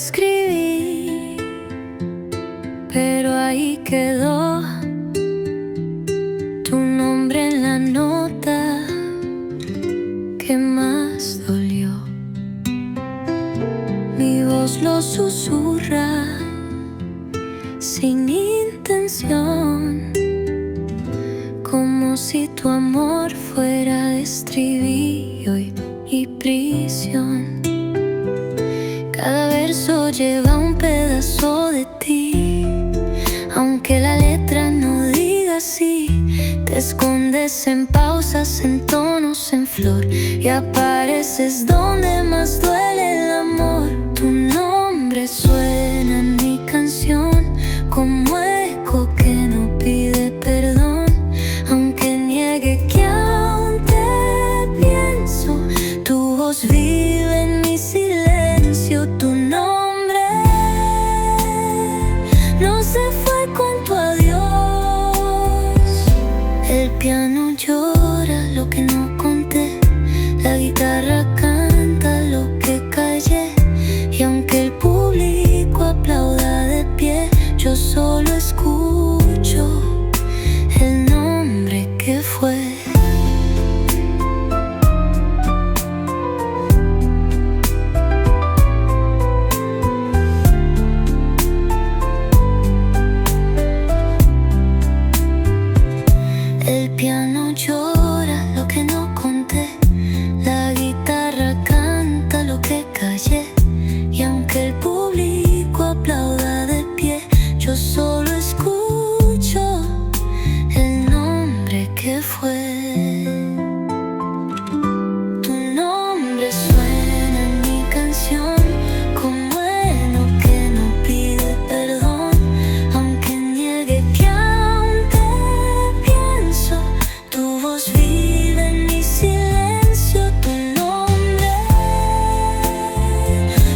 escribí, pero ahí quedó tu nombre en la nota que más dolió. Mi voz lo susurra sin intención, como si tu amor fuera estribillo y prisión. Cada verso lleva un pedazo de ti, aunque la letra no diga así. Te escondes en pausas, en tonos, en flor, y apareces donde más duele el amor. Tu nombre suena en mi canción como eco que no pide perdón, aunque niegue que aún te pienso. Tu voz vive en mi silencio. Tu nombre no se fue con tu adiós. El piano llora lo que no conté, la guitarra canta lo que callé, y aunque el público aplauda de pie, yo solo escucho el nombre que fue. El piano llora lo que no conté, la guitarra canta lo que callé, y aunque el público aplauda de pie, yo solo escucho el nombre que fue. Tu nombre suena en mi canción como heno que no pide perdón, aunque niegue que aún te pienso. Tu voz vive en mi silencio. Tu nombre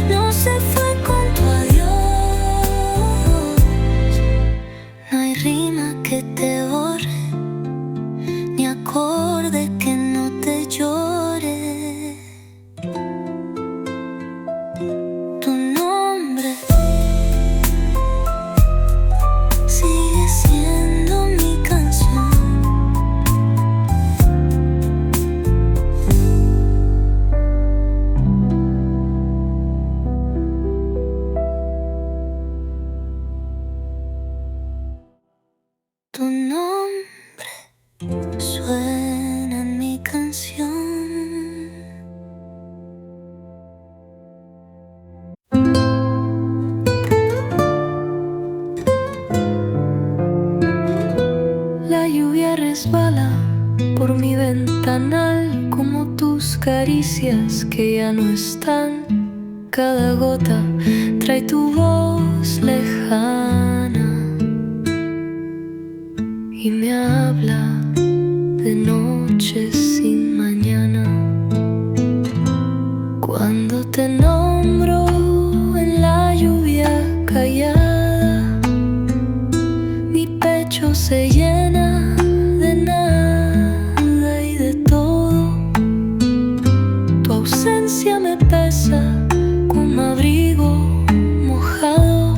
no se fue con tu adiós. No hay rima que te borre, ni acorde que no te llore. Tu nombre sigue siendo mi canción. Tu nombre suena en mi canción. La lluvia resbala por mi ventanal como tus caricias que ya no están. Cada gota trae tu voz lejana y me habla de noches sin mañana. Cuando te nombro en la lluvia callada, mi pecho se llena de nada y de todo. Tu ausencia me pesa como abrigo mojado,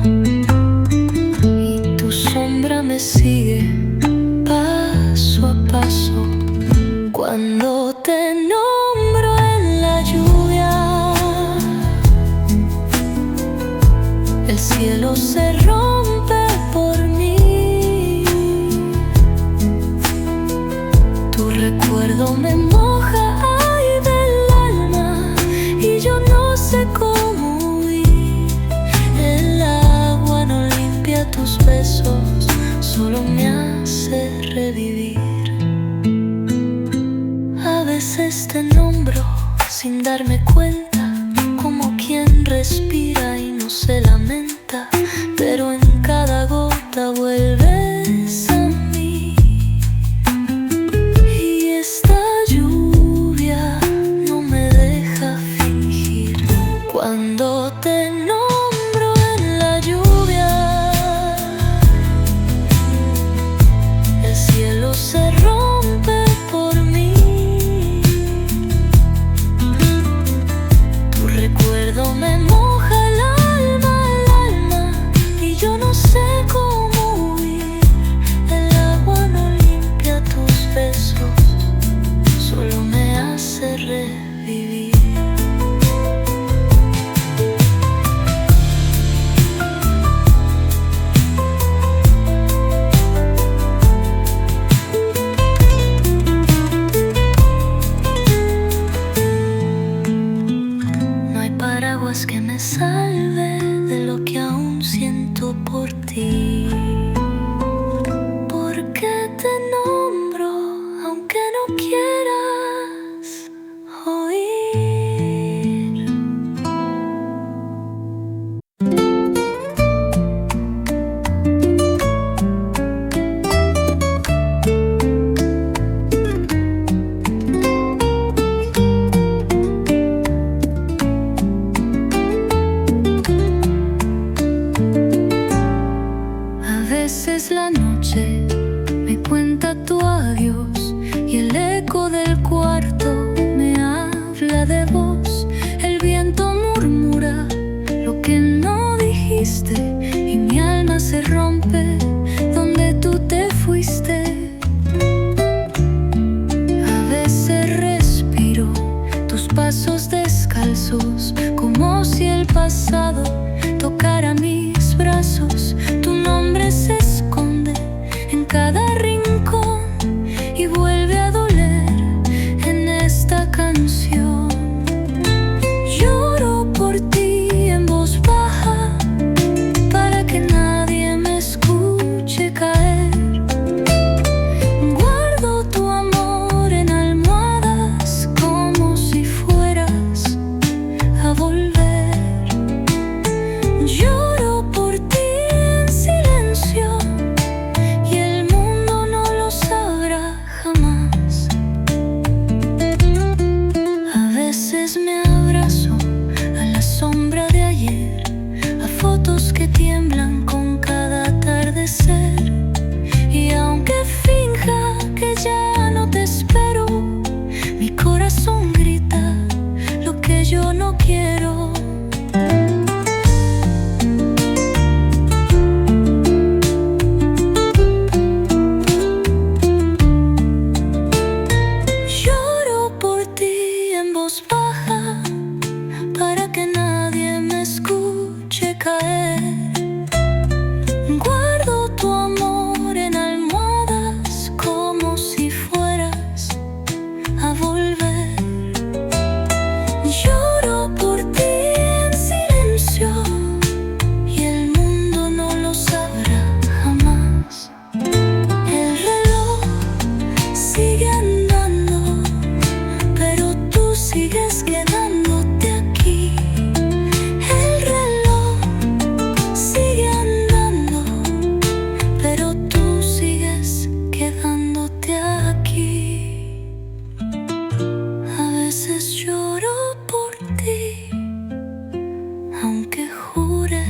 y tu sombra me sigue paso a paso. Cuando te nombro en la lluvia, el cielo se rompe por mí. Tu recuerdo me moja ay del alma, y yo no sé cómo huir. El agua no limpia tus besos, solo me hace revivir. A veces te nombro sin darme cuenta, como quien respira y no se lamenta, pero en cada gota vuelves a mí. Y esta lluvia no me deja fingir. Cuando te nombro en la lluvia, el cielo se rompe por mí. Tu recuerdo me moja el alma, triste y mi alma se rompe donde tú te fuiste. A veces respiro tus pasos descalzos, como si el pasado tocara mis brazos. Tu nombre se esconde en cada rincón y vuelve a doler en esta canción. Lloro por ti en voz baja para que nadie me escuche caer. Guardo tu amor en almohadas como si fueras a volver. Lloro por ti en silencio y el mundo no lo sabrá jamás. A veces me abrazo a la sombra de ayer, a fotos que tiemblan con cada atardecer. Y aunque finja que ya no te espero, mi corazón grita lo que yo no quiero. Lloro por ti en voz baja para que nadie me escuche caer. Guardo tu amor en almohadas como si fueras a volver. Lloro por ti en silencio y el mundo no lo sabrá jamás. El reloj sigue andando, pero tú sigues quedándote aquí. El reloj sigue andando, pero tú sigues quedándote aquí. A veces lloro por ti, aunque jure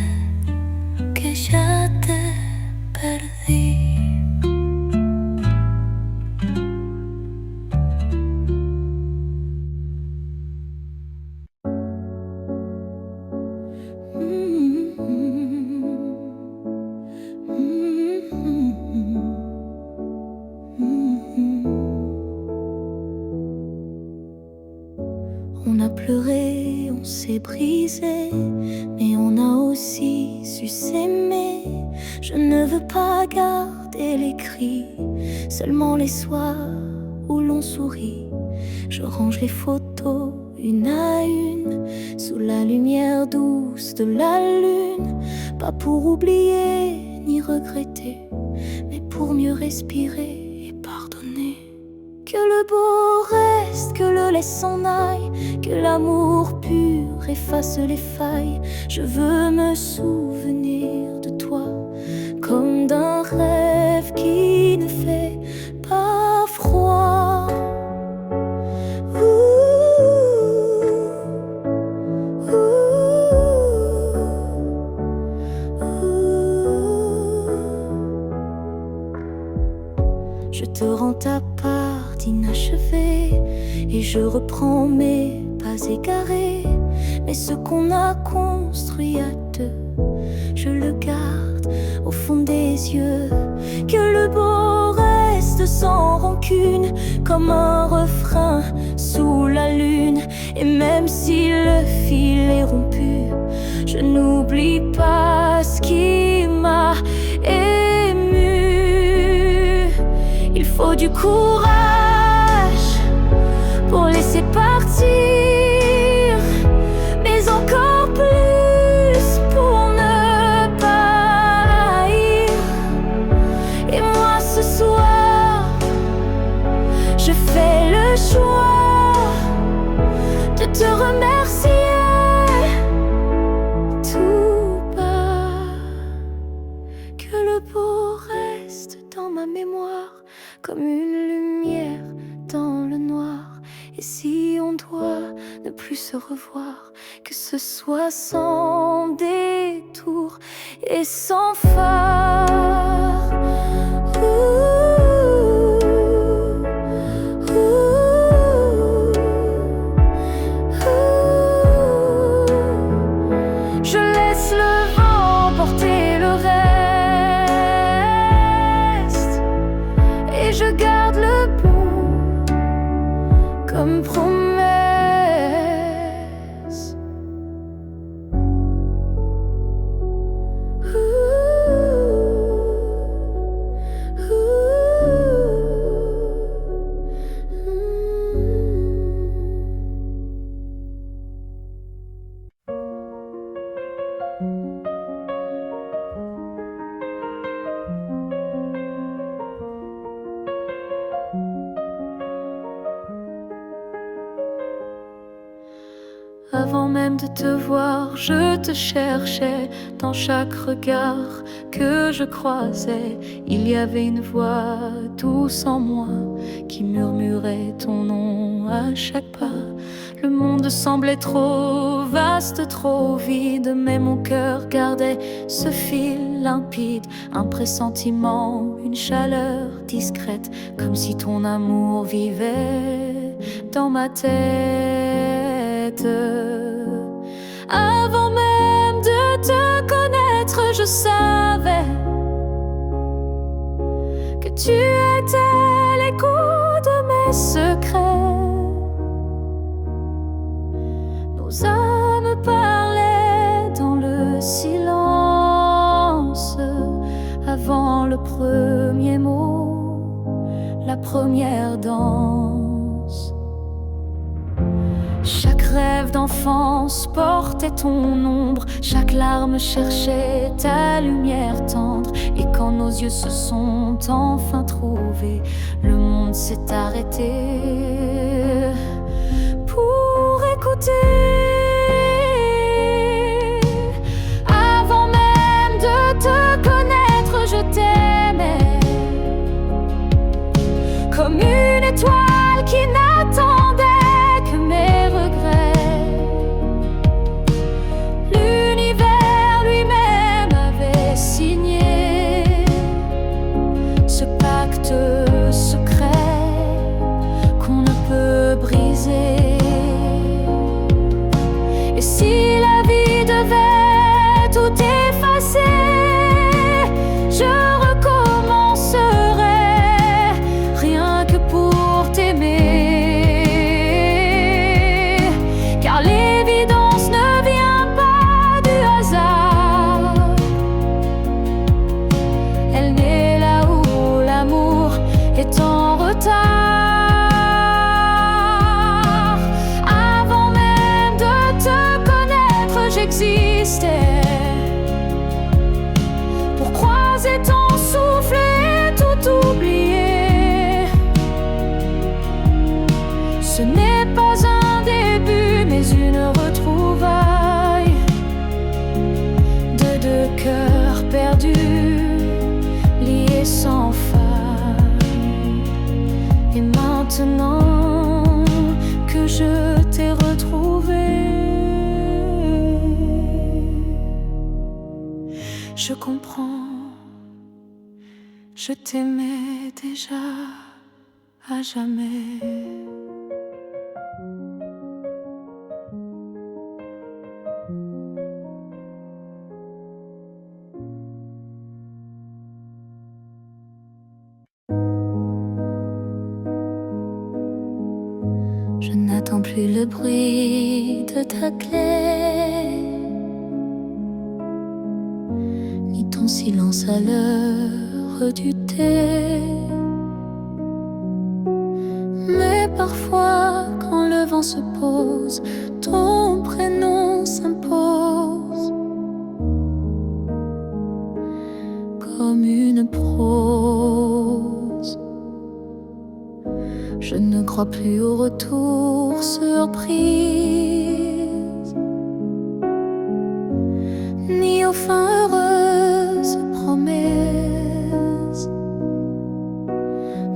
que ya te perdí. On a pleuré, on s'est brisé, mais on a aussi su s'aimer. Je ne veux pas garder les cris, seulement les soirs où l'on sourit. Je range les photos une à une, sous la lumière douce de la lune. Pas pour oublier ni regretter, mais pour mieux respirer et pardonner. Que le beau reste, que le laisse s'en aille, que l'amour pur efface les failles. Je veux me souvenir de toi comme d'un rêve qui ne fait pas froid. Je te rends ta part d'inachevé et je reprends mes pas égarés. Mais ce qu'on a construit à deux, je le garde au fond des yeux. Que le beau reste sans rancune, comme un refrain sous la lune. Et même si le fil est rompu, je n'oublie pas ce qui m'a ému. Il faut du courage pour laisser partir, mais encore plus pour ne pas haïr. Et moi ce soir, je fais le choix de te remercier tout bas. Que le beau reste dans ma mémoire comme une lumière dans le noir. Et si on doit ne plus se revoir, que ce soit sans détour et sans phare. Je laisse le vent même de te voir, je te cherchais. Dans chaque regard que je croisais, il y avait une voix douce en moi qui murmurait ton nom à chaque pas. Le monde semblait trop vaste, trop vide, mais mon cœur gardait ce fil limpide. Un pressentiment, une chaleur discrète, comme si ton amour vivait dans ma tête. Avant même de te connaître, je savais que tu étais l'écho de mes secrets. Nos âmes parlaient dans le silence, avant le premier mot, la première danse. Chaque rêve d'enfance portait ton ombre, chaque larme cherchait ta lumière tendre. Et quand nos yeux se sont enfin trouvés, le monde s'est arrêté pour écouter. Avant même de te connaître, je t'aimais comme une étoile qui n'attendait que mes regrets. L'univers lui-même avait signé ce pacte secret qu'on ne peut briser. Et si la vie devait tout effacer, je recommencerais rien que pour t'aimer. Car l'évidence ne vient pas du hasard, elle naît là où l'amour est en retard. Avant même de te connaître, j'existais pour croiser ton souffle et tout oublier. Ce n'est pas un début, mais une retrouvaille de deux cœurs perdus, liés sans faille. Et maintenant que je t'ai retrouvé, je comprends, je t'aimais déjà à jamais. Je n'attends plus le bruit de ta clé, ni ton silence à l'heure du thé. Mais parfois, quand le vent se pose, ton prénom s'impose comme une prose. Je ne crois plus au retour surprise, ni aux fins heureuses promesses.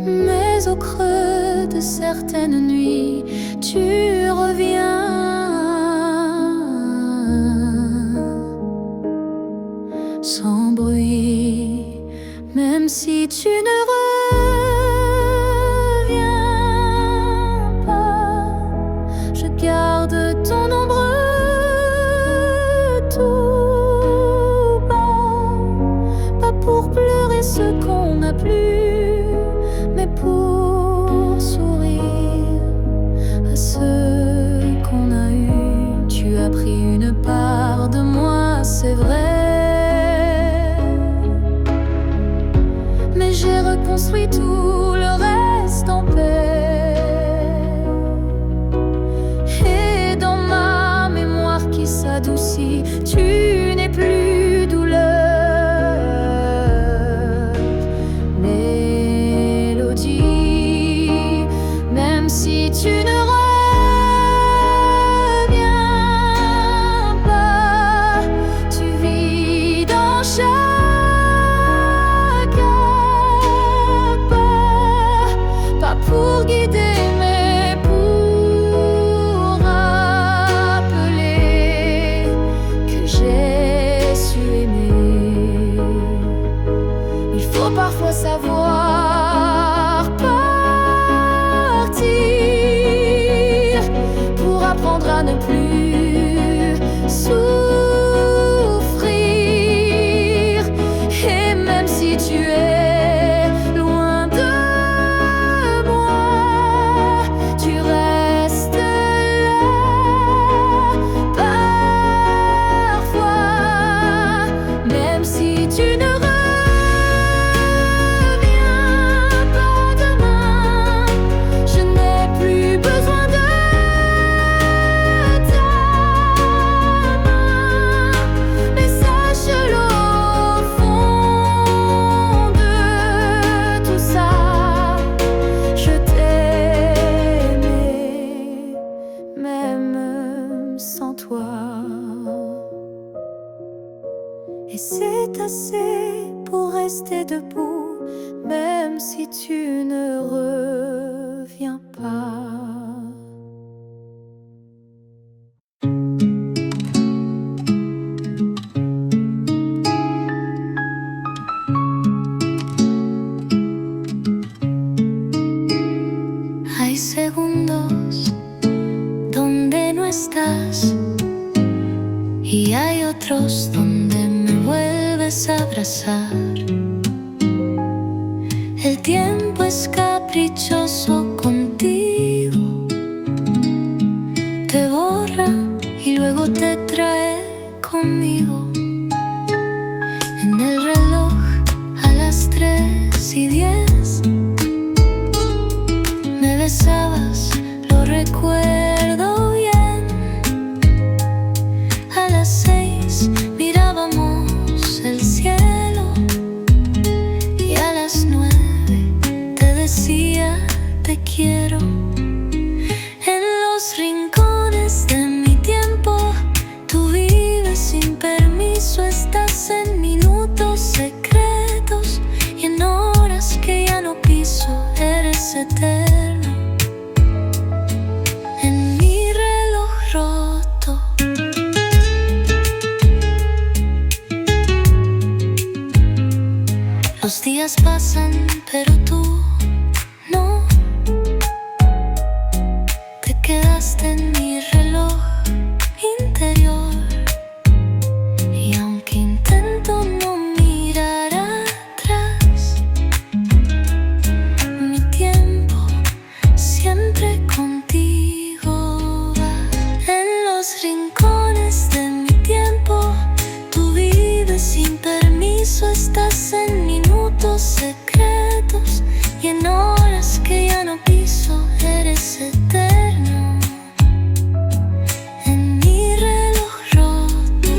Mais au creux de certaines nuits, tu reviens, sans bruit, même si tu ne reviens pas. Je garde ton ombre tout bas, pas pour pleurer ce qu'on n'a plus, mais pour sourire à ceux qu'on a eus. Tu as pris une part de moi, c'est vrai, mais j'ai reconstruit tout le reste en paix. Et dans ma mémoire qui s'adoucit, tu n'es plus douleur, mélodie. Même si tu ne reviens Et c'est assez pour rester debout, même si tu ne reviens pas. Hay segundos donde no estás y hay otros donde me vuelves a abrazar. El tiempo es caprichoso contigo, te borra y luego te trae conmigo. En el reloj a las 3:10 me besabas, lo recuerdo bien. A las 6 mirábamos el cielo y a las 9 te decía te quiero. En los rincones de mi tiempo tú vives sin permiso, estás en minutos secretos y en horas que ya no piso, eres eterno. En mi reloj roto los días pasan, pero tú no. Te quedaste en mi reloj interior y aunque intento no mirar atrás, mi tiempo siempre contigo va. En los rincones de mi tiempo tú vives sin permiso, estás en minutos secretos y en horas que ya no piso, eres eterno. En mi reloj roto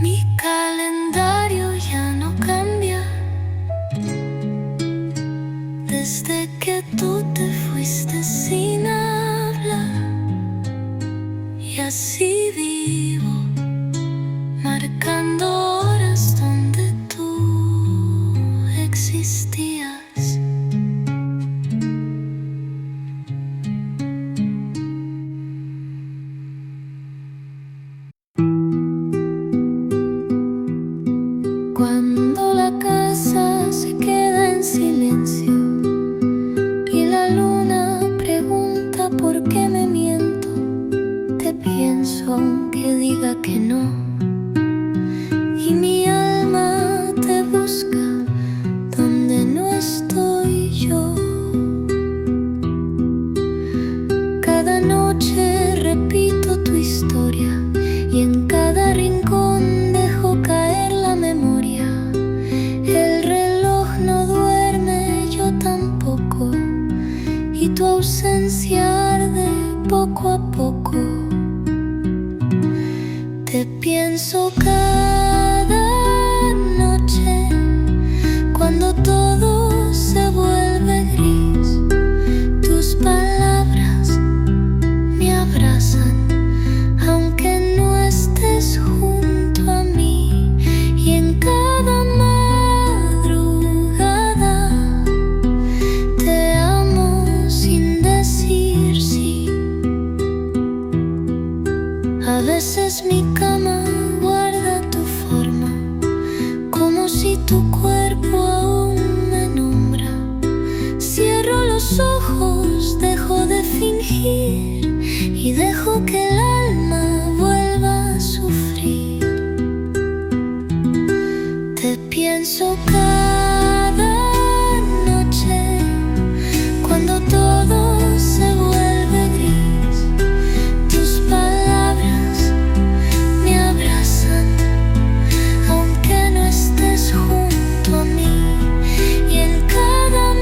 mi calendario ya no cambia desde que tú te fuiste sin hablar. Y así vivo, marcando horas donde tú existías. Cuando la casa se queda en silencio y la luna pregunta por qué me miento, te pienso aunque diga que no, y mi alma te busca donde no estoy yo. Cada noche repito tu historia y en cada rincón dejo caer la memoria. El reloj no duerme, yo tampoco, y tu ausencia arde poco a poco. Te pienso cada noche cuando todo se vuelve gris. Tus palabras me abrazan aunque no estés junto a mí, y en cada madrugada te amo sin decir sí. A veces mi cama guarda tu forma, como si tu cuerpo aún me nombra. Cierro los ojos, dejo de fingir y dejo que el alma vuelva a sufrir. Te pienso cada noche cuando todo se vuelve gris. Tus palabras me abrazan aunque no estés junto a mí, y en cada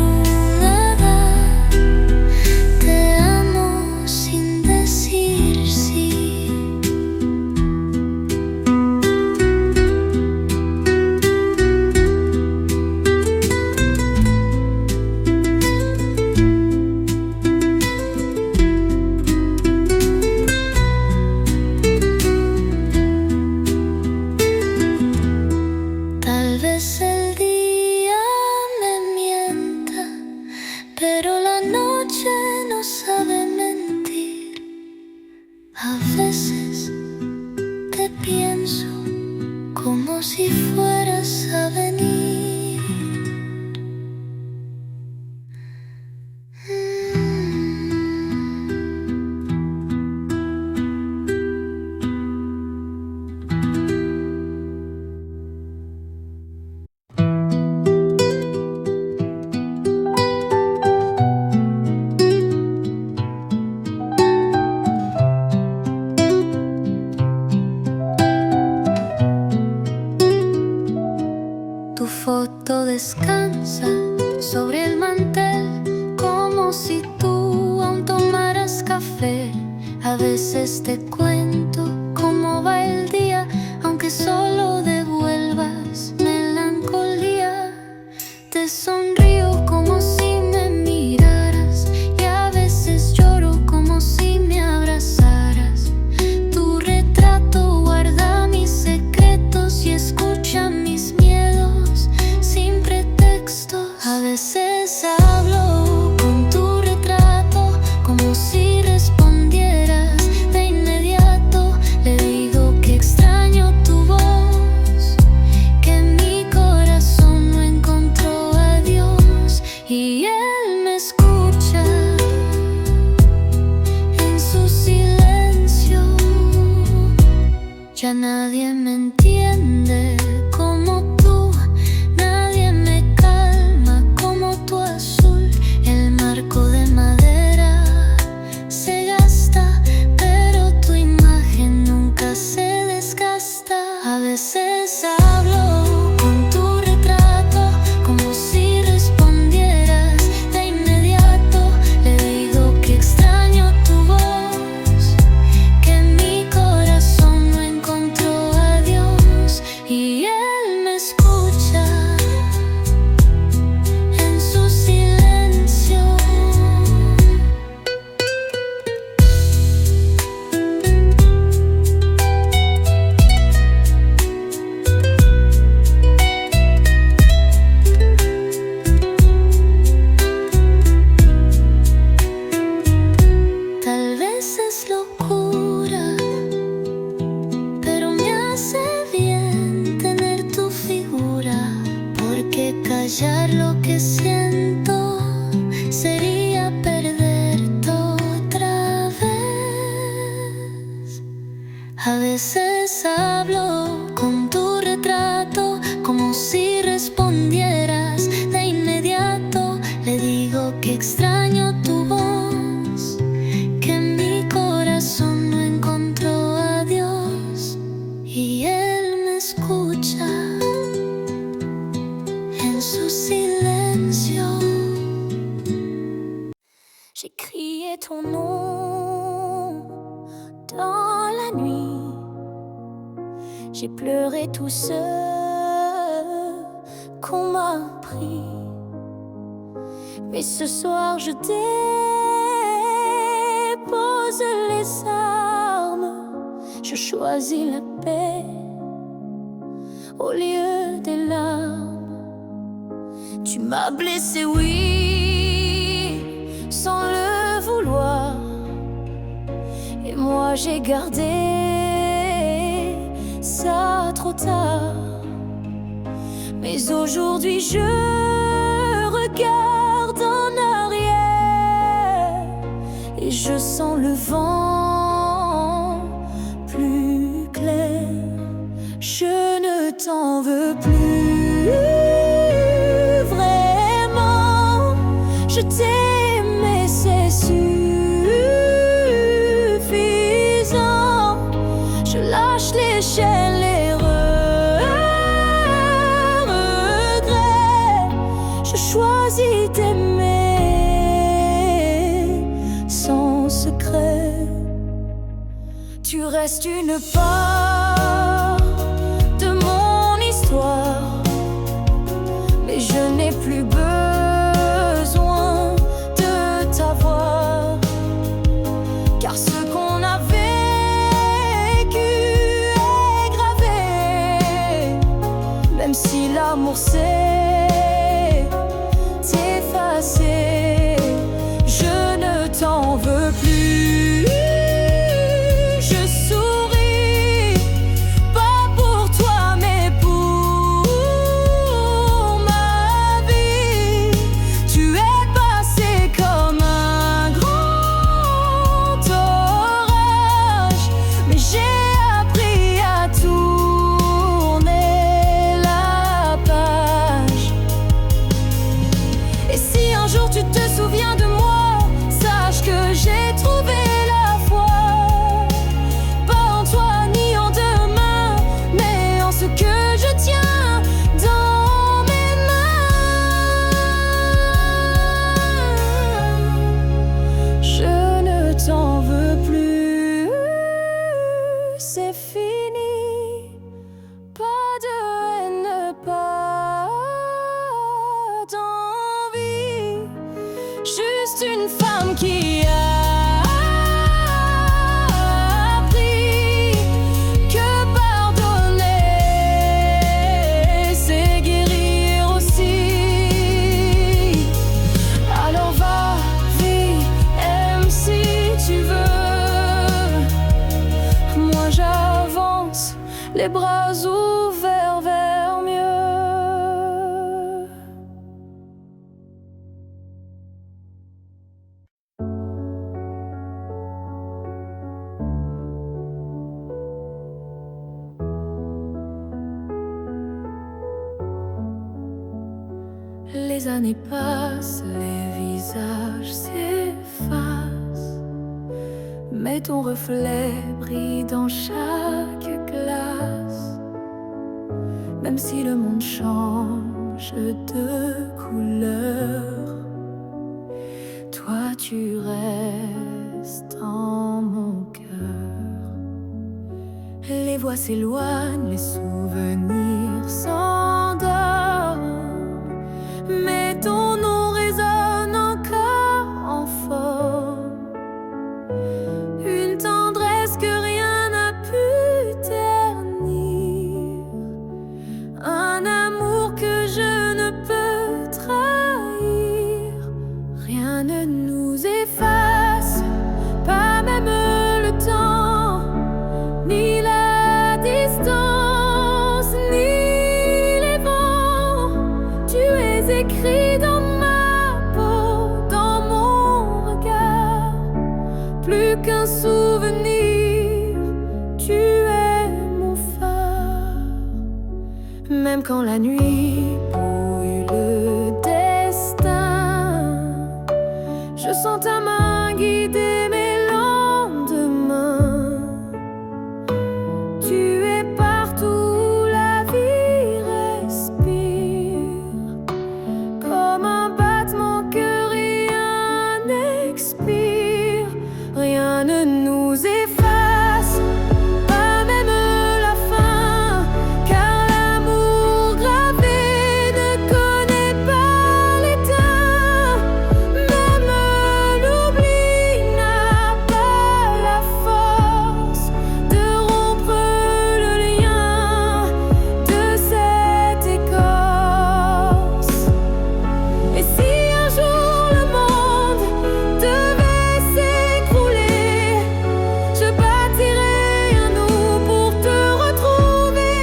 madrugada te amo sin descansa sobre el mantel, como si tú aún tomaras café. A veces te cuento cómo va el día, aunque solo devuelvas melancolía. Te sonrío como si me miraras, y a veces lloro como si me abrazaras. Tu retrato guarda mis secretos y escucha mis miedos sin pretextos. A veces hablo con tu retrato como si respondieras de inmediato. Le digo que extraño tu voz, que mi corazón no encontró a Dios, y él me escucha en su silencio. Ya nadie me entiende como tú, nadie me calma como tu azul. El marco de madera se gasta, pero tu imagen nunca se desgasta. A veces hablo con tu retrato como si respondieras de inmediato. Le digo que extraño tu voz, que mi corazón no encontró a Dios, y él me escucha en su silencio. Tal vez es locura, pero me hace bien tener tu figura, porque callar lo que siento sería perderte otra vez. A veces hablo con tu retrato como si respondieras de inmediato. Le digo que extraño tu voz, que mi corazón no encontró a Dios, y él me escucha en su silencio. J'ai crié ton nom dans la nuit, j'ai pleuré tout ce qu'on m'a pris. Mais ce soir je dépose les armes, je choisis la paix au lieu des larmes. Tu m'as blessé, oui, sans le vouloir, et moi j'ai gardé ça trop tard. Mais aujourd'hui je regarde en arrière et je sens le vent plus clair. Je ne t'en veux plus vraiment, je t'aimais, c'est suffisant. Je lâche les chaînes, les regrets, je choisis d'aimer sans secret. Tu restes une part de mon histoire, mais je n'ai plus besoin de t'avoir, car ce qu'on a vécu est gravé, même si l'amour s'est effacé. Je ne t'en veux plus, je souris, pas pour toi mais pour ma vie. Tu es passé comme un grand orage, mais j'ai appris à tourner la page. qui a appris que pardonner, c'est guérir aussi. Alors va, vis, aime si tu veux. Moi j'avance, les bras ouverts vers mieux. Les années passent, les visages s'effacent, mais ton reflet brille dans chaque glace. Même si le monde change de couleur, toi tu restes en mon cœur. Les voix s'éloignent, les souvenirs s'endorment, mais ton nom résonne encore en forme. Une tendresse que rien n'a pu ternir, un amour que je ne peux trahir. Rien ne nous efface, pas même le temps, ni la distance, ni les vents. Tu es écrit dans ma peau, dans mon regard. Plus qu'un souvenir, tu es mon phare. Même quand la nuit brouille le destin, je sens ta main guider mes lendemains. Tu es partout où la vie respire, comme un battement que rien n'expire. Rien ne nous efface, pas même la fin, car l'amour gravé ne connaît pas l'éteint. Même l'oubli n'a pas la force de rompre le lien de cette écorce. Et si un jour le monde devait s'écrouler, je bâtirai un nous pour te retrouver.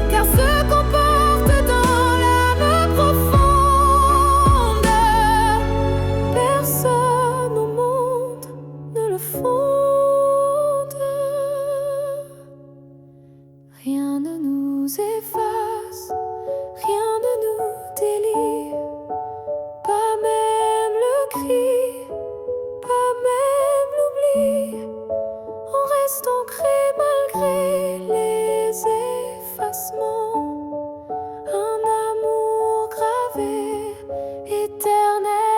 Car ce qu'on porte dans l'âme profonde, personne au monde ne le fonde. Rien ne nous efface, rien ne nous délie, pas même le cri, pas même l'oubli. On reste ancré malgré les effacements, un amour gravé éternellement.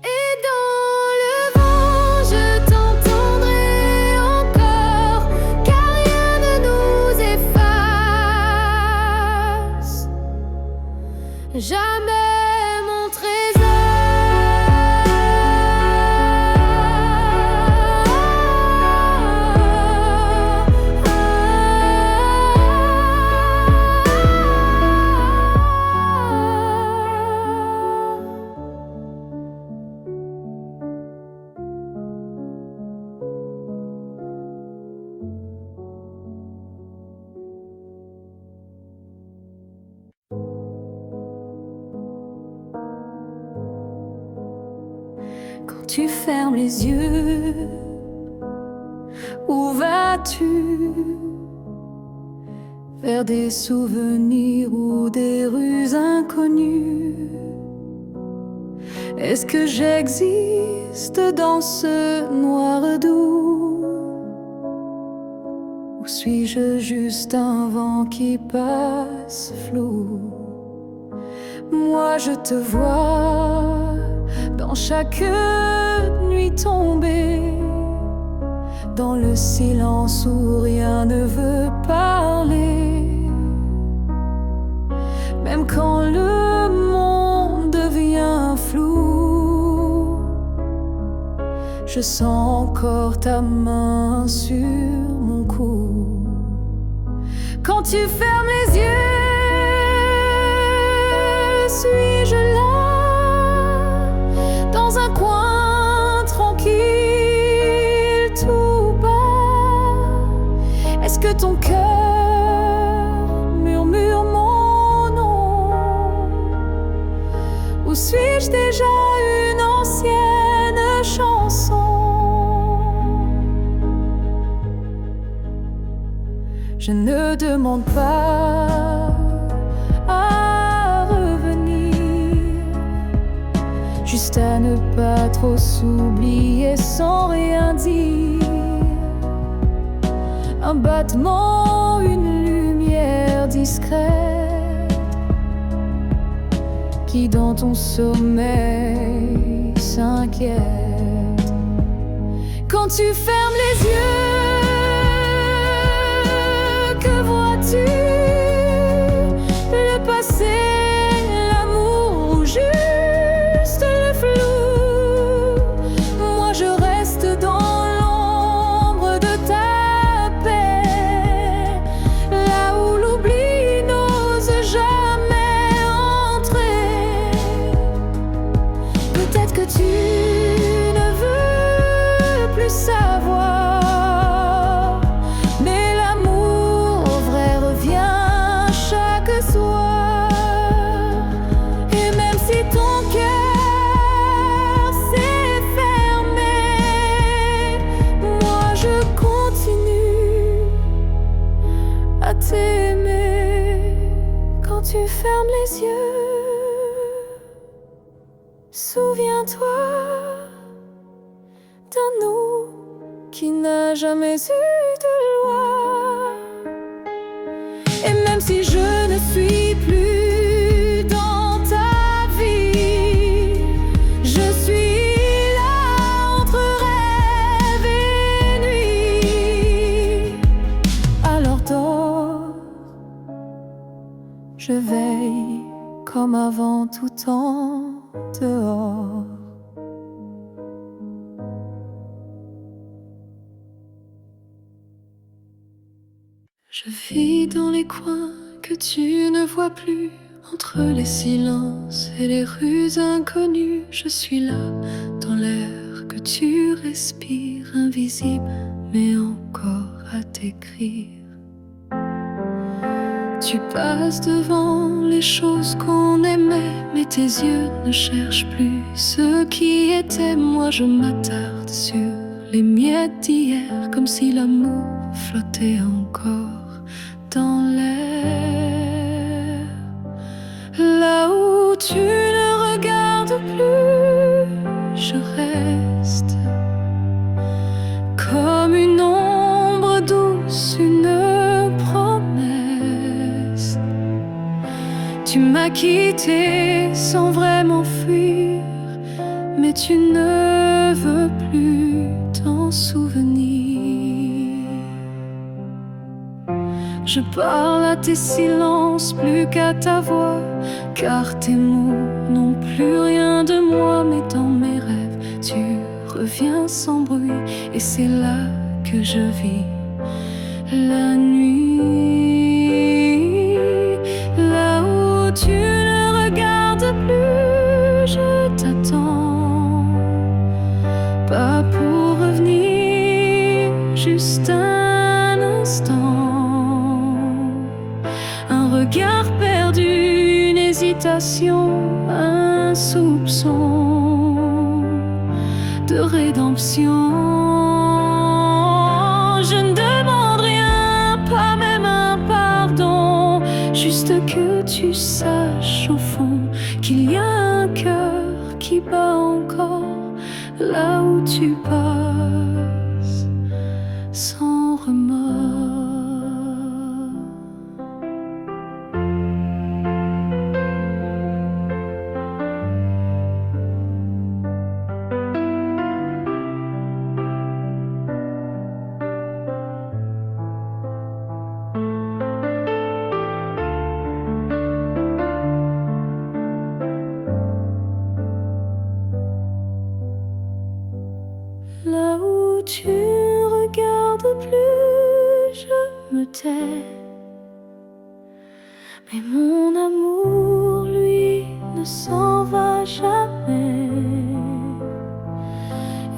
Et dans le vent, je t'entendrai encore, car rien ne nous efface. Jamais mon Quand tu fermes les yeux, où vas-tu? Vers des souvenirs ou des rues inconnues? Est-ce que j'existe dans ce noir doux? Ou suis-je juste un vent qui passe flou? Moi je te vois dans chaque nuit tombée, dans le silence où rien ne veut parler. Même quand le monde devient Je sens encore ta main sur mon cou. Quand tu fermes les yeux, suis-je là, dans un coin tranquille, tout bas? Est-ce que ton cœur murmure mon nom? Ou suis-je déjà une ancienne chanson? Je ne demande pas à revenir, juste à ne pas trop s'oublier sans rien dire. Un battement, une lumière discrète qui dans ton sommeil s'inquiète. Quand tu fermes les yeux, que vois-tu? Le passé, l'amour ou juste le flou? Moi je reste dans l'ombre de ta paix, là où l'oubli n'ose jamais entrer. Peut-être que tu ne veux plus savoir, mais l'amour vrai revient chaque soir. Et même si ton cœur s'est fermé, moi je continue à t'aimer. Quand tu fermes les yeux, souviens-toi d'un nous qui n'a jamais eu de loi. Et même si je ne suis plus dans ta vie, je suis là entre rêve et nuit. Alors dors, je veille comme avant tout temps dehors. Je vis dans les coins que tu ne vois plus, entre les silences et les rues inconnues. Je suis là, dans l'air que tu respires, invisible mais encore à t'écrire. Tu passes devant les choses qu'on aimait, mais tes yeux ne cherchent plus ce qui était. Moi je m'attarde sur les miettes d'hier, comme si l'amour flottait encore dans l'air. Là où tu ne regardes plus, je reste comme une ombre douce, une promesse. Tu m'as quitté sans vraiment fuir, mais tu ne veux plus t'en souvenir. Je parle à tes silences plus qu'à ta voix, car tes mots n'ont plus rien de moi. Mais dans mes rêves, tu reviens sans bruit, et c'est là que je vis la nuit. Là où tu ne regardes plus, je t'attends, pas pour revenir, juste un instant. Un regard perdu, une hésitation, un soupçon de rédemption. Je ne demande rien, pas même un pardon, juste que tu saches au fond qu'il y a un cœur qui bat encore là où tu passes sans remords.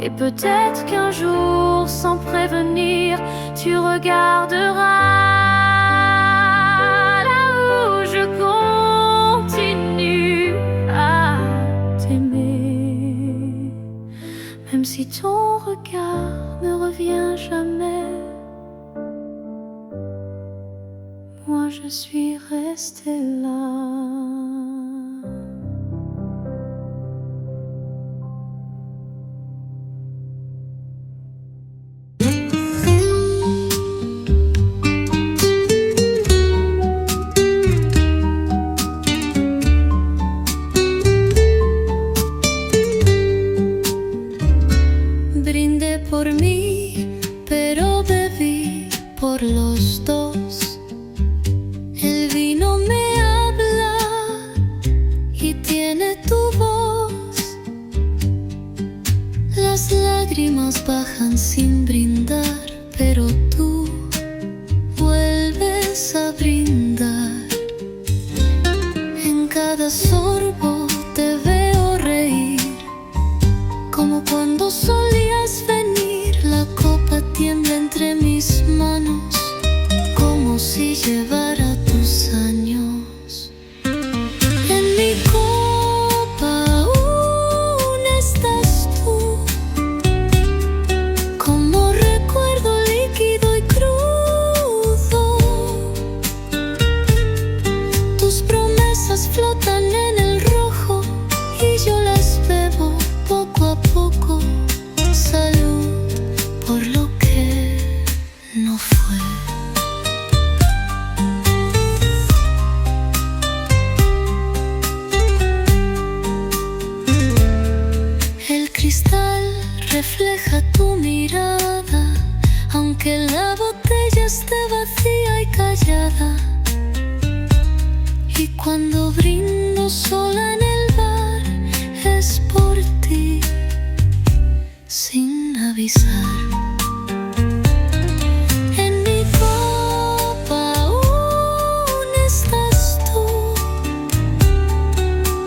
Et peut-être qu'un jour, sans prévenir, tu regarderas là où je continue à t'aimer. Même si ton regard ne revient jamais, moi je suis restée là. Brindé por mí, pero bebí por los dos. El vino me habla y tiene tu voz. Las lágrimas bajan sin brindar, pero tú vuelves a brindar. En cada sorbo te veo reír, como cuando solías venir. La copa tiembla entre mis manos, como si llevara tus años. En mi copa aún estás tú, como recuerdo líquido y crudo. Tus promesas flotan en el rojo y yo las bebo poco a poco. Salud por lo que no fue. El cristal refleja tu mirada, aunque la botella esté vacía y callada. Y cuando brindo sola en el bar, es por ti, sin avisar. En mi copa aún estás tú,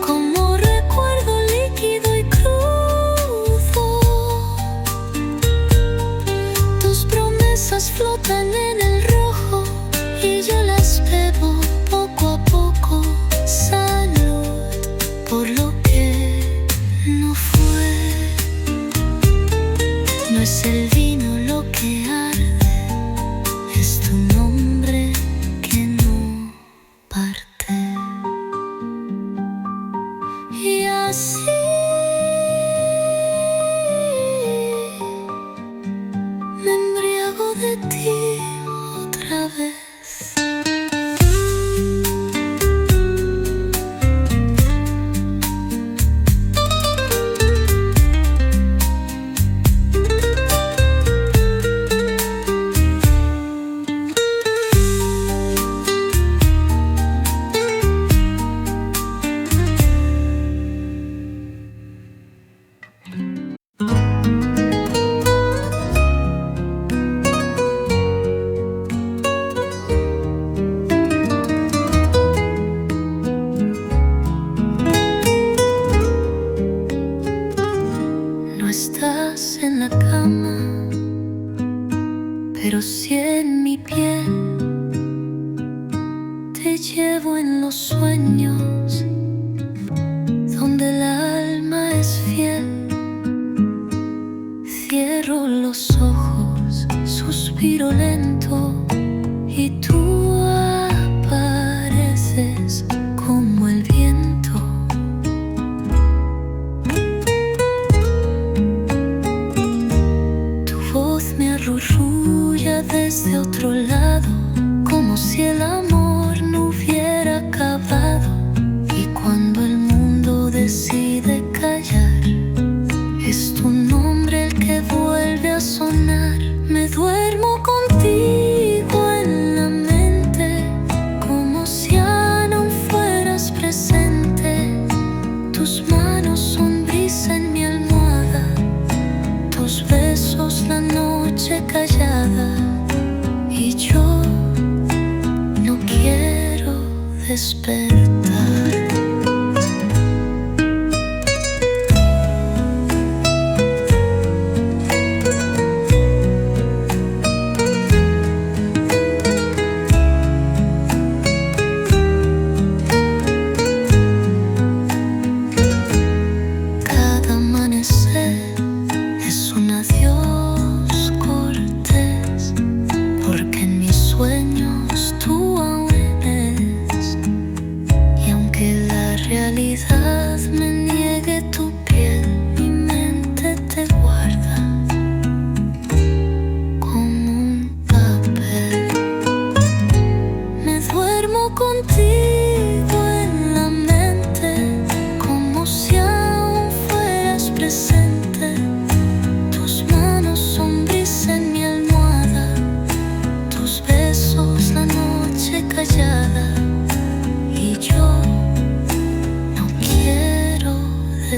como recuerdo líquido y crudo. Tus promesas flotan en el rojo y yo las bebo poco a poco. Salud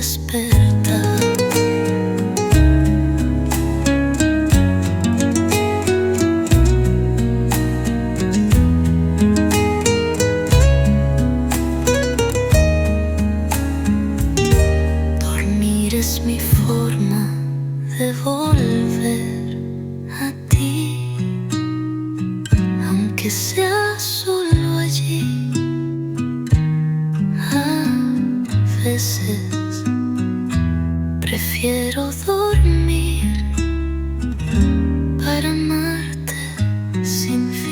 despertar. Dormir es mi forma de volver a ti, aunque sea solo allí. A veces prefiero dormir para amarte sin fin.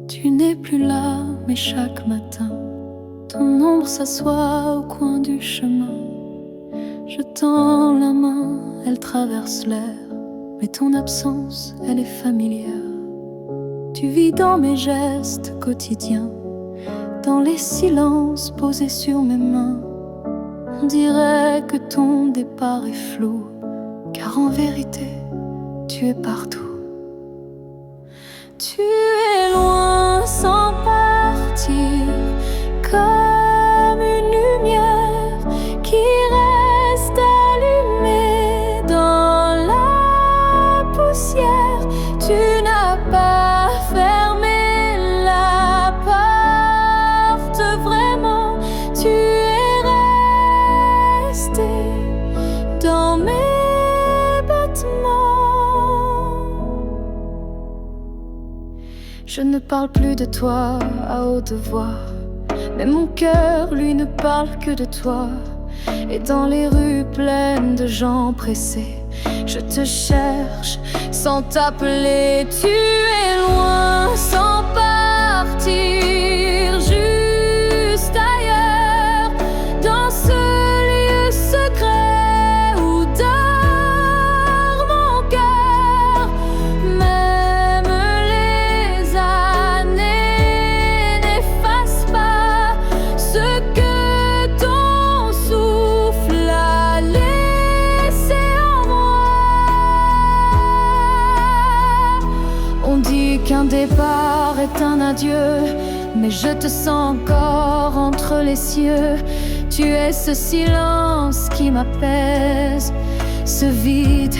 Tu n'es plus là, mais chaque matin, ton ombre s'assoit au coin du chemin. Je tends la main, elle traverse l'air, mais ton absence, elle est familière. Tu vis dans mes gestes quotidiens, dans les silences posés sur mes mains. On dirait que ton départ est flou, car en vérité, tu es partout. Tu es loin sans partir, comme une lumière qui reste allumée dans la poussière. Tu n'as pas fermé la porte vraiment, tu es resté dans mes battements. Je ne parle plus de toi à haute voix, mais mon cœur, lui, ne parle que de toi. Et dans les rues pleines de gens pressés, je te cherche sans t'appeler. Tu es loin sans partir, juste ailleurs, dans ce lieu secret où dort mon cœur. Même les années n'effacent pas ce que ton souffle a laissé en moi. On dit qu'un départ est un adieu, mais je te sens encore entre les cieux. Tu es ce silence qui m'apaise, ce vide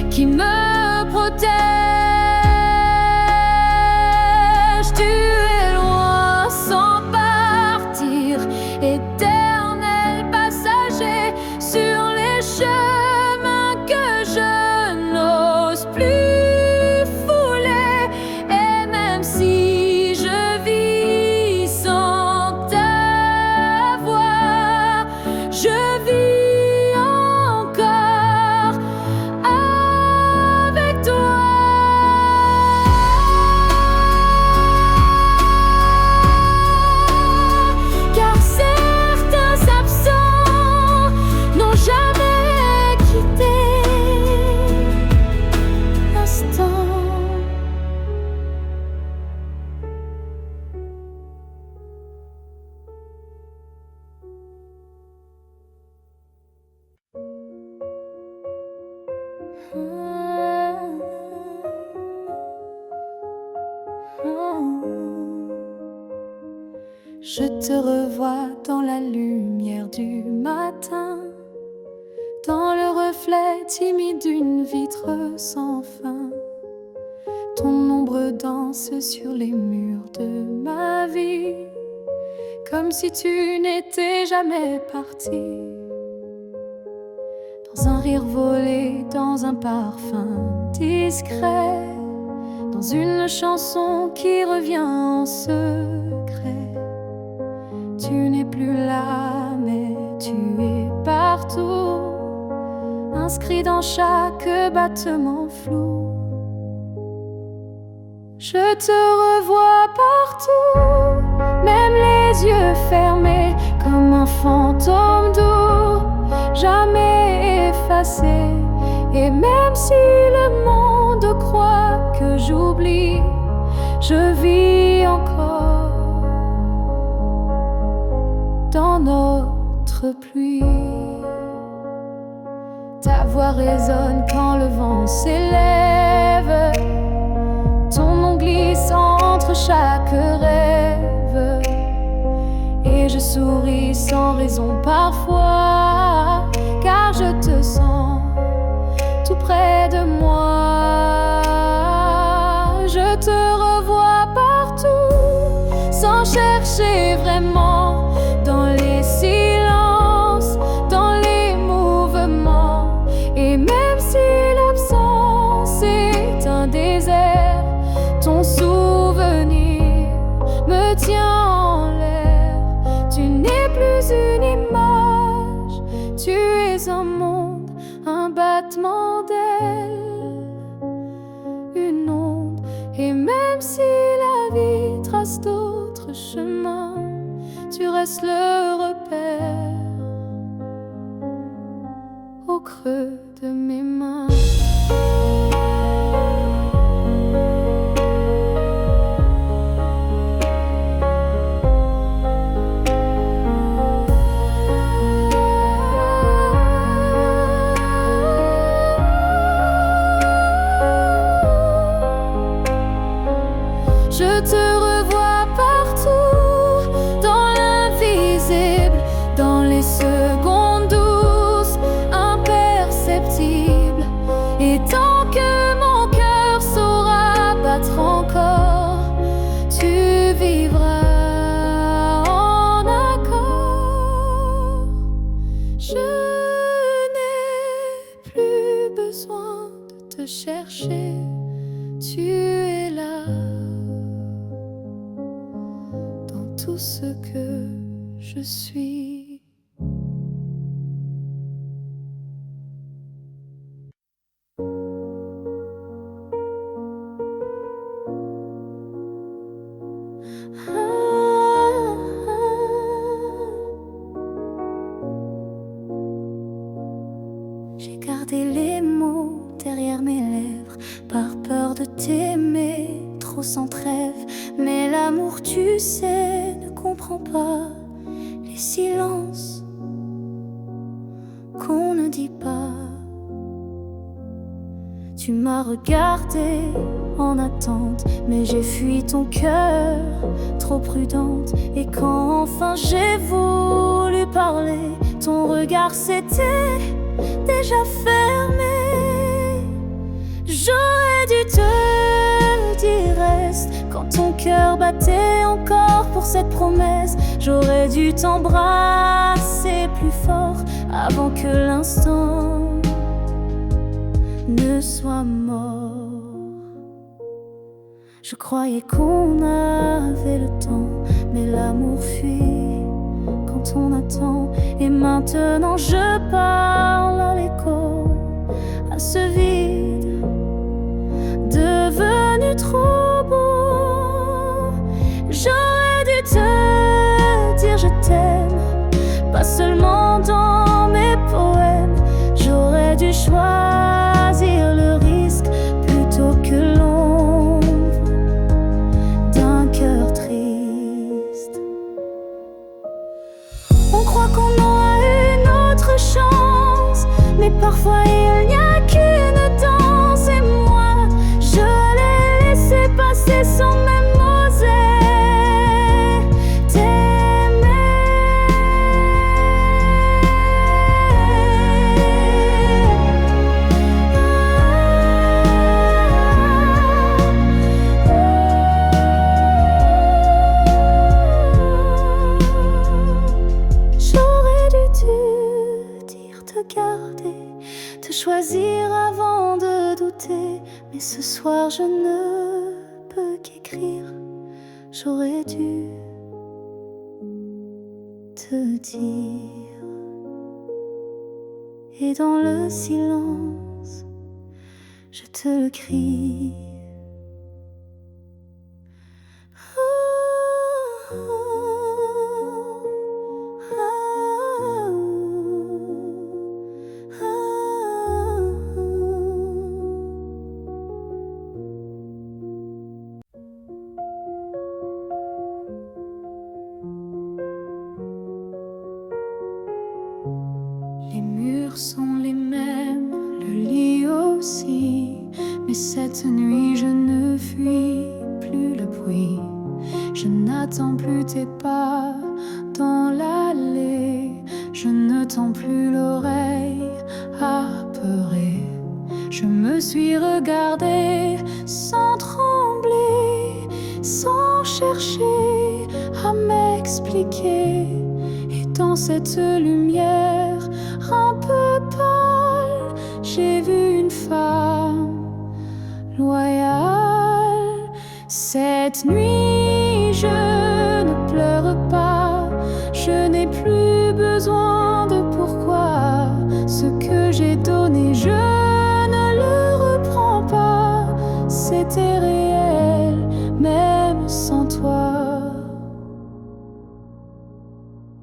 qui me protège. Tu es loin sans partir, éternel passager sur les chemins que je n'ose plus fouler. Et même si je vis sans te voir, je vis encore avec toi. Car certains absents n'ont jamais quitté l'instant. Je te revois dans la lumière du matin, dans le reflet timide d'une vitre sans fin. Ton ombre danse sur les murs de ma vie, comme si tu n'étais jamais parti. Dans un rire volé, dans un parfum discret, dans une chanson qui revient en secret. Tu n'es plus là, mais tu es partout, inscrit dans chaque battement flou. Je te revois partout, même les yeux fermés, comme un fantôme doux, jamais effacé. Et même si le monde croit que j'oublie, je vis encore dans notre pluie. Ta voix résonne quand le vent s'élève, ton nom glisse entre chaque rêve, et je souris sans raison parfois, car je te sens tout près de moi. Je te revois partout, sans chercher vraiment, dans les silences, dans les mouvements. Et même si l'absence est un désert, ton souvenir me tient en l'air. Tu n'es plus une image, tu es un monde, un battement d'ailes, une onde. Et même si la vie trace d'autres chemins, tu restes le repère au creux de mes mains. Je te revois partout, dans l'invisible, dans les secondes douces, imperceptibles. Et tant que mon cœur saura battre encore, tu vivras en accord. Je n'ai plus besoin de te chercher, tu es là. Tout ce que je suis. J'ai gardé les mots derrière mes lèvres, par peur de t'aimer trop sans trêve. Mais l'amour, tu sais, ne comprend pas les silences qu'on ne dit pas. Tu m'as regardé en attente, mais j'ai fui ton cœur, trop prudente. Et quand enfin j'ai voulu parler, ton regard s'était déjà fermé. J'aurais dû te dire reste, quand ton cœur battait encore pour cette promesse. J'aurais dû t'embrasser plus fort avant que l'instant ne soit mort. Je croyais qu'on avait le temps, mais l'amour fuit quand on attend. Et maintenant je parle à l'écho, à ce vide devenu trop beau. J'aurais dû te dire je t'aime, pas seulement dans mes poèmes. J'aurais dû choisir le risque plutôt que l'ombre d'un cœur triste. On croit qu'on aura une autre chance, mais parfois il n'y a qu'une danse. Et moi, je l'ai laissé passer sans même oser t'aimer. J'aurais dû te dire te garder, te choisir avant de douter. Mais ce soir je ne peux qu'écrire. J'aurais dû te dire. Et dans le silence, je te le crie. murs sont les mêmes, le lit aussi. Mais cette nuit je ne fuis plus le bruit. Je n'attends plus tes pas dans l'allée. Je ne tends plus l'oreille apeurée. Je me suis regardée sans trembler, sans chercher à m'expliquer. Et dans cette lumière un peu pâle, j'ai vu une femme loyale. Cette nuit, je ne pleure pas. Je n'ai plus besoin de pourquoi. Ce que j'ai donné, je ne le reprends pas. C'était réel, même sans toi.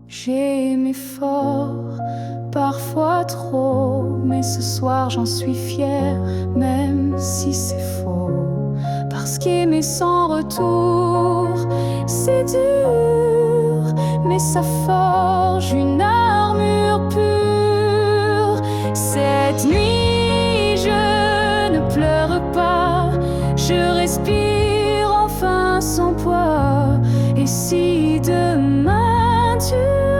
J'ai aimé fort, parfois trop, mais ce soir j'en suis fière, même si c'est faux. Parce qu'aimer sans retour, c'est dur, mais ça forge une armure pure. Cette nuit, je ne pleure pas, je respire enfin sans poids. Et si demain tu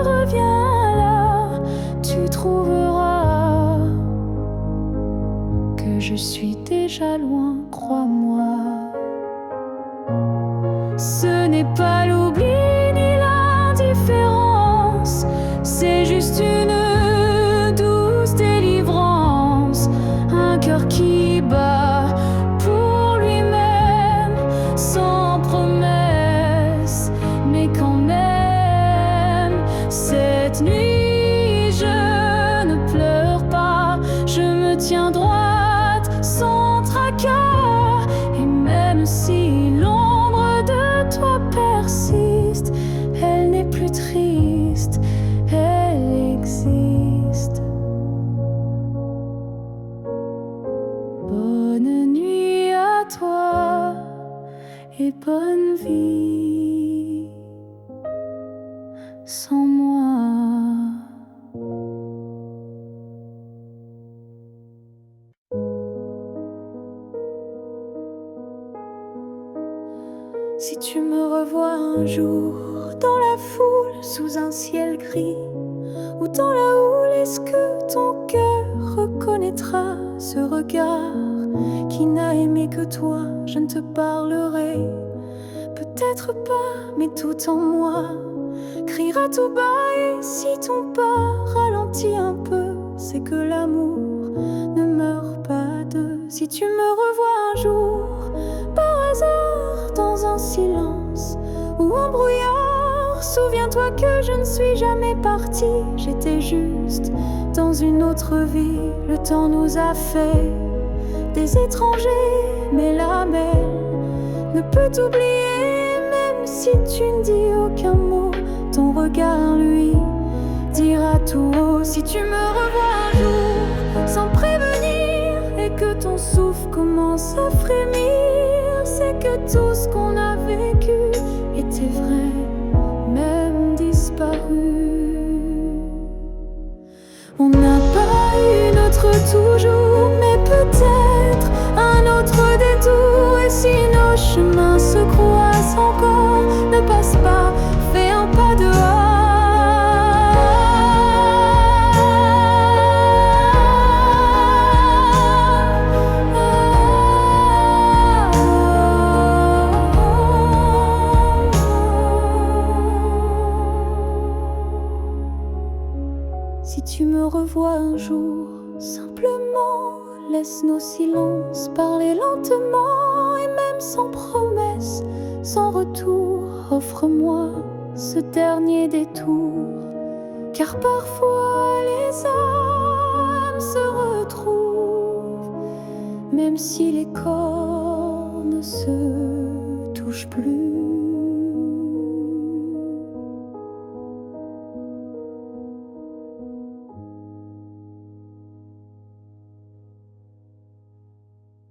reviens là, tu trouveras que je suis déjà loin, crois-moi. Ce n'est pas l'oubli ni l'indifférence, c'est juste une douce délivrance. Un cœur qui bat pour lui-même, sans promesse, mais quand même. Cette nuit, je ne pleure pas, je me tiens droite sans tracas. Et même si l'ombre de toi persiste, elle n'est plus triste, elle existe. Bonne nuit à toi et bonne vie sans moi. Si tu me revois un jour dans la foule, sous un ciel gris, ou dans la houle, est-ce que ton cœur reconnaîtra ce regard qui n'a aimé que toi? Je ne te parlerai peut-être pas, mais tout en moi criera tout bas. Et si ton pas ralentit un peu, c'est que l'amour ne meurt pas d'eux. Si tu me revois un jour par hasard dans un silence ou un brouillard, souviens-toi que je ne suis jamais partie. J'étais juste dans une autre vie. Le temps nous a fait des étrangers, mais la mer ne peut t'oublier. Même si tu ne dis aucun mot, ton regard lui dira tout haut. Si tu me revois un jour sans prévenir et que ton souffle commence à frémir, c'est que tout ce qu'on a vécu était vrai, même disparu. On n'a pas eu notre toujours, mais peut-être un autre détour. Et si nos chemins se croisent encore, ne passe pas, fais un pas dehors. Si tu me revois un jour, simplement laisse nos silences parler lentement. Et même sans promesse, sans retour, offre-moi ce dernier détour. Car parfois les âmes se retrouvent, même si les corps ne se touchent plus.